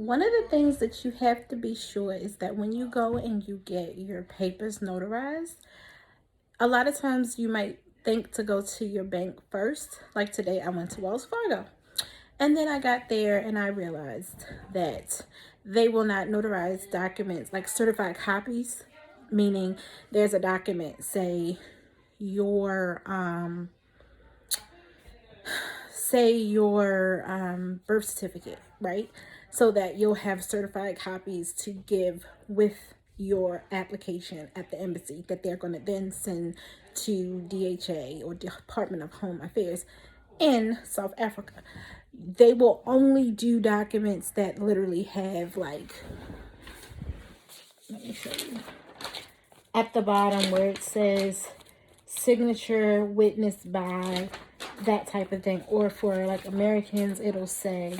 One of the things that you have to be sure is that when you go and you get your papers notarized, a lot of times you might think to go to your bank first. Like today, I went to Wells Fargo. And then I got there and I realized that they will not notarize documents like certified copies, meaning there's a document, your say your birth certificate, right? So that you'll have certified copies to give with your application at the embassy that they're going to then send to DHA or Department of Home Affairs in South Africa. They will only do documents that literally have, like, let me show you, at the bottom where it says signature witnessed by, that type of thing. Or for like Americans, it'll say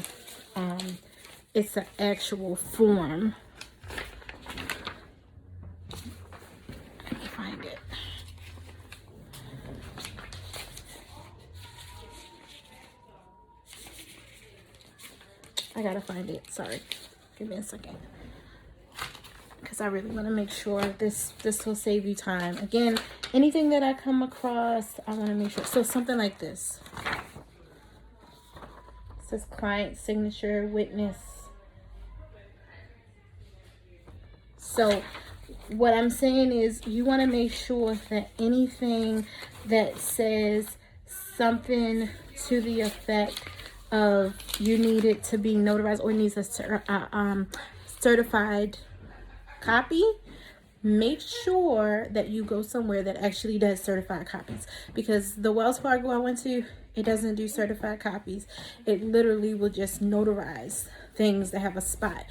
it's an actual form. Let me find it. I gotta find it. Sorry. Give me a second. Because I really want to make sure this will save you time. Again, anything that I come across, I want to make sure. So something like this. It says client signature witness. So what I'm saying is you want to make sure that anything that says something to the effect of you need it to be notarized or needs a certified copy, make sure that you go somewhere that actually does certified copies, because the Wells Fargo I went to, it doesn't do certified copies. It literally will just notarize things that have a spot.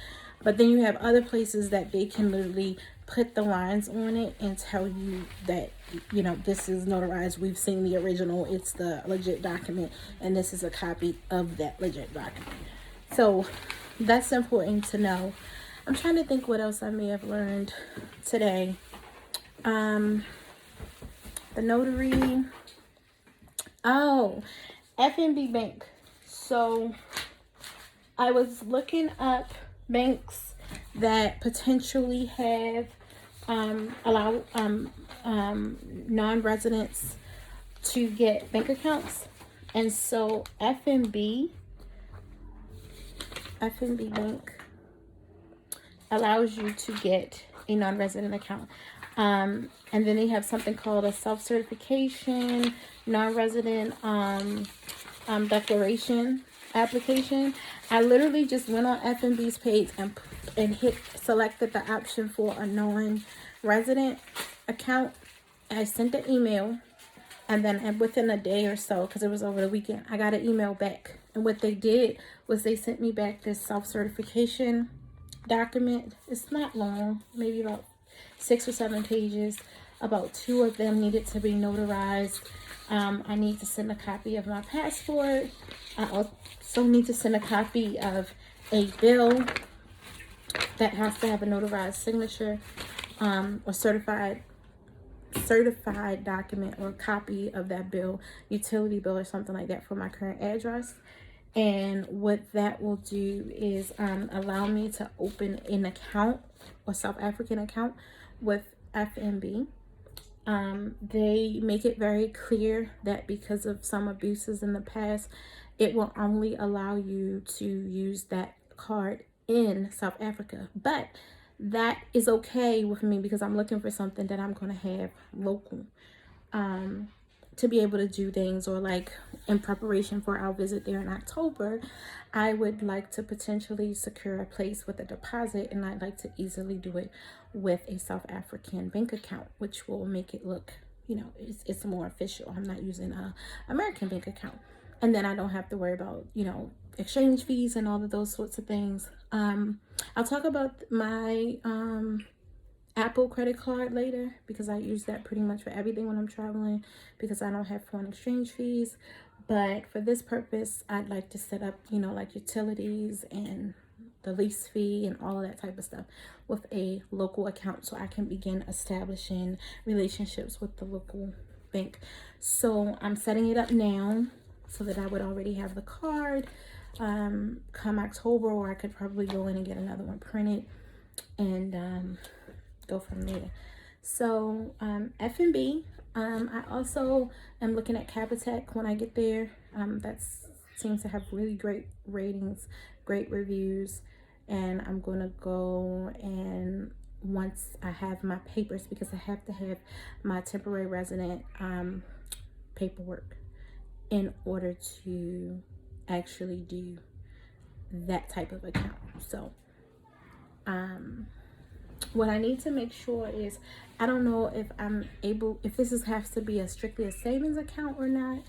But then you have other places that they can literally put the lines on it and tell you that, you know, this is notarized. We've seen the original. It's the legit document. And this is a copy of that legit document. So that's important to know. I'm trying to think what else I may have learned today. The notary. Oh, FNB Bank. So I was looking up banks that potentially have allow non-residents to get bank accounts, and so FNB Bank allows you to get a non-resident account. And then they have something called a self-certification non-resident declaration application. I literally just went on FNB's page and selected the option for a non-resident account. I sent the email, and then within a day or so, because it was over the weekend, I got an email back. And what they did was they sent me back this self-certification document. It's not long, maybe about 6 or 7 pages. About 2 of them needed to be notarized. I need to send a copy of my passport. I also need to send a copy of a bill that has to have a notarized signature, or certified document or copy of that bill, utility bill or something like that for my current address. And what that will do is allow me to open an account or South African account with FNB. They make it very clear that because of some abuses in the past, it will only allow you to use that card in South Africa. But that is okay with me because I'm looking for something that I'm going to have local, to be able to do things, or like in preparation for our visit there in October, I would like to potentially secure a place with a deposit, and I'd like to easily do it with a South African bank account, which will make it look, you know, it's more official. I'm not using a American bank account, and then I don't have to worry about, you know, exchange fees and all of those sorts of things. I'll talk about my Apple credit card later, because I use that pretty much for everything when I'm traveling, because I don't have foreign exchange fees. But for this purpose, I'd like to set up, you know, like utilities and the lease fee and all of that type of stuff with a local account, so I can begin establishing relationships with the local bank. So I'm setting it up now so that I would already have the card. come October, or I could probably go in and get another one printed and go from there. So F&B. I also am looking at Capitec when I get there. That seems to have really great ratings, great reviews, and I'm gonna go, and once I have my papers, because I have to have my temporary resident paperwork in order to actually do that type of account. So what I need to make sure is, I don't know if I'm able, if this has to be strictly a savings account or not.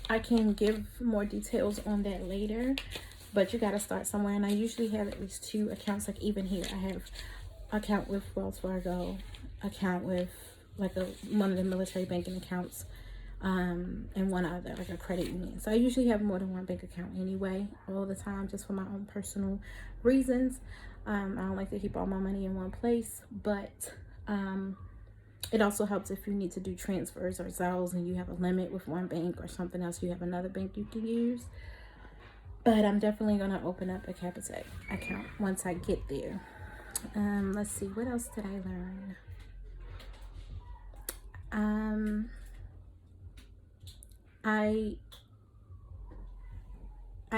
I can give more details on that later, but you got to start somewhere. And I usually have at least 2 accounts. Like even here, I have account with Wells Fargo, account with like one of the military banking accounts, and one other, like a credit union. So I usually have more than one bank account anyway, all the time, just for my own personal reasons. I don't like to keep all my money in one place, but it also helps if you need to do transfers or Zelles and you have a limit with one bank or something else, you have another bank you can use. But I'm definitely going to open up a Capitec account once I get there. Let's see, what else did I learn?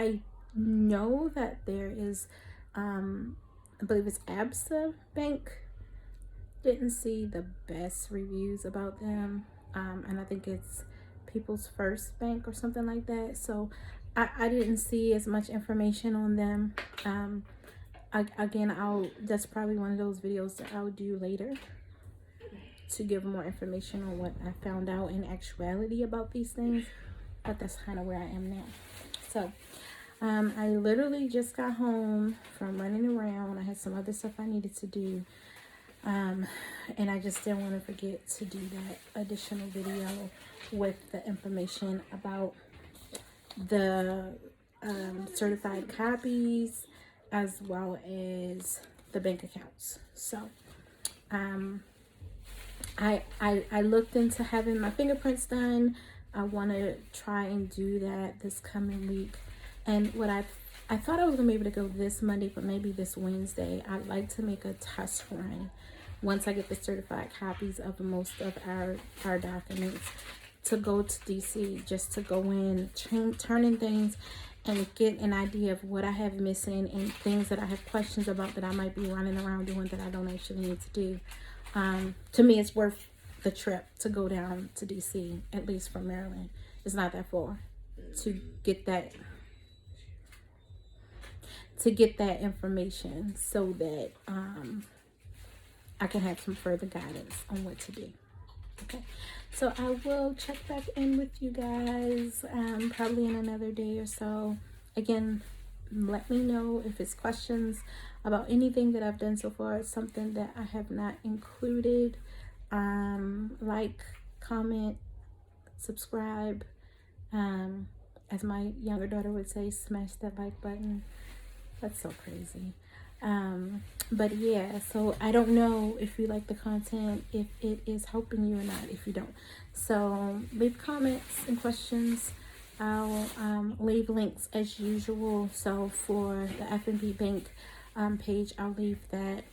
I know that there is, I believe it's ABSA Bank. Didn't see the best reviews about them, and I think it's People's First Bank or something like that. So I didn't see as much information on them. Again, that's probably one of those videos that I'll do later to give more information on what I found out in actuality about these things. But that's kind of where I am now. So I literally just got home from running around. I had some other stuff I needed to do, and I just didn't want to forget to do that additional video with the information about the certified copies as well as the bank accounts. So I looked into having my fingerprints done. I want to try and do that this coming week. And what I thought I was gonna be able to go this Monday, but maybe this Wednesday. I'd like to make a test run once I get the certified copies of most of our documents, to go to DC, just to go in, turn in things and get an idea of what I have missing and things that I have questions about that I might be running around doing that I don't actually need to do. To me, it's worth the trip to go down to DC, at least from Maryland. It's not that far, to get that information so that I can have some further guidance on what to do. Okay, so I will check back in with you guys probably in another day or so. Again, let me know if it's questions about anything that I've done so far, something that I have not included. Like, comment, subscribe. As my younger daughter would say, smash that like button. That's so crazy. But yeah, so I don't know if you like the content, if it is helping you or not, if you don't. So leave comments and questions. I'll leave links as usual. So for the F&B Bank page, I'll leave that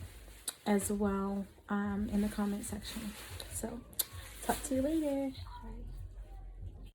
as well in the comment section. So talk to you later.